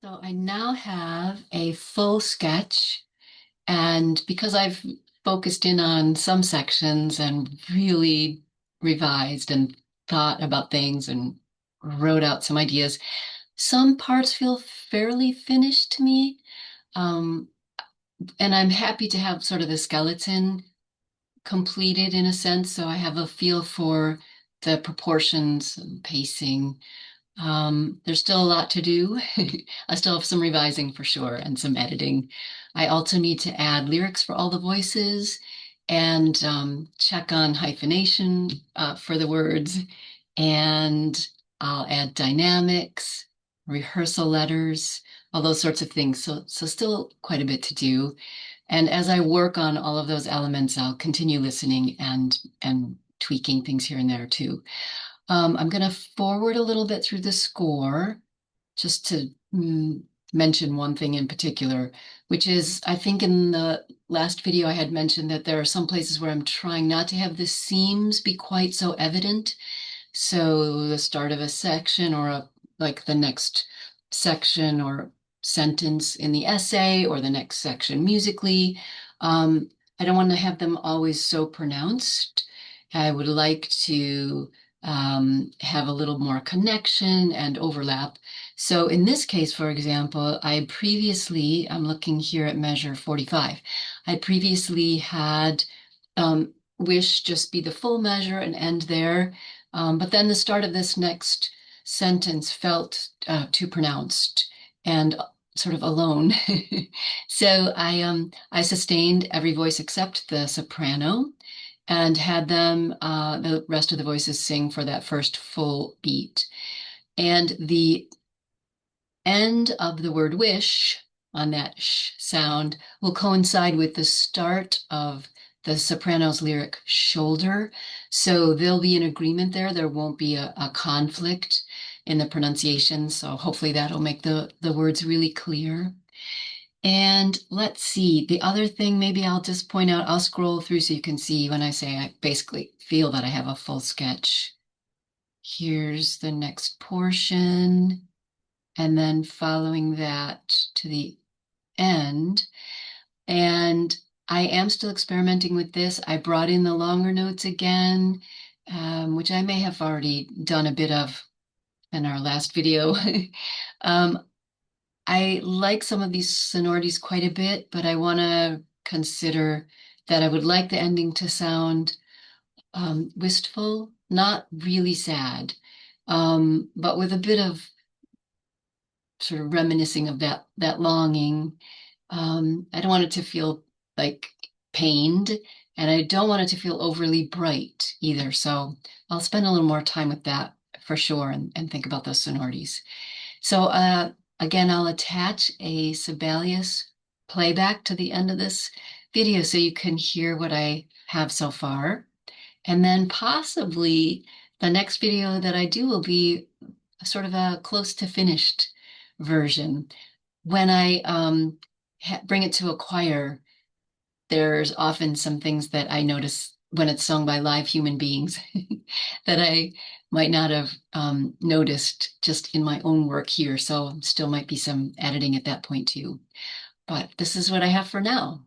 So I now have a full sketch, and because I've focused in on some sections and really revised and thought about things and wrote out some ideas, some parts feel fairly finished to me. Um, and I'm happy to have sort of the skeleton completed in a sense, so I have a feel for the proportions and pacing. There's still a lot to do. I still have some revising for sure and some editing. I also need to add lyrics for all the voices and check on hyphenation for the words. And I'll add dynamics, rehearsal letters, all those sorts of things. So still quite a bit to do. And as I work on all of those elements, I'll continue listening and tweaking things here and there too. I'm going to forward a little bit through the score just to mention one thing in particular, which is I think in the last video I had mentioned that there are some places where I'm trying not to have the seams be quite so evident. So the start of a section or like the next section or sentence in the essay or the next section musically. I don't want to have them always so pronounced. I would like to have a little more connection and overlap. So in this case, for example, I'm looking here at measure 45. I previously had wish just be the full measure and end there. But then the start of this next sentence felt too pronounced and sort of alone. So I sustained every voice except the soprano and had them, the rest of the voices sing for that first full beat. And the end of the word wish on that sh sound will coincide with the start of the soprano's lyric shoulder. So they'll be in agreement there. There won't be a conflict in the pronunciation. So hopefully that'll make the words really clear. And let's see, the other thing maybe I'll just point out, I'll scroll through so you can see when I say I basically feel that I have a full sketch. Here's the next portion. And then following that to the end. And I am still experimenting with this. I brought in the longer notes again, which I may have already done a bit of in our last video. um, I like some of these sonorities quite a bit, but I want to consider that I would like the ending to sound wistful, not really sad, but with a bit of sort of reminiscing of that longing. I don't want it to feel like pained, and I don't want it to feel overly bright either. So I'll spend a little more time with that for sure and think about those sonorities. So again, I'll attach a Sibelius playback to the end of this video so you can hear what I have so far. And then possibly the next video that I do will be sort of a close to finished version. When I bring it to a choir, there's often some things that I notice when it's sung by live human beings that I might not have noticed just in my own work here. So still might be some editing at that point too. But this is what I have for now.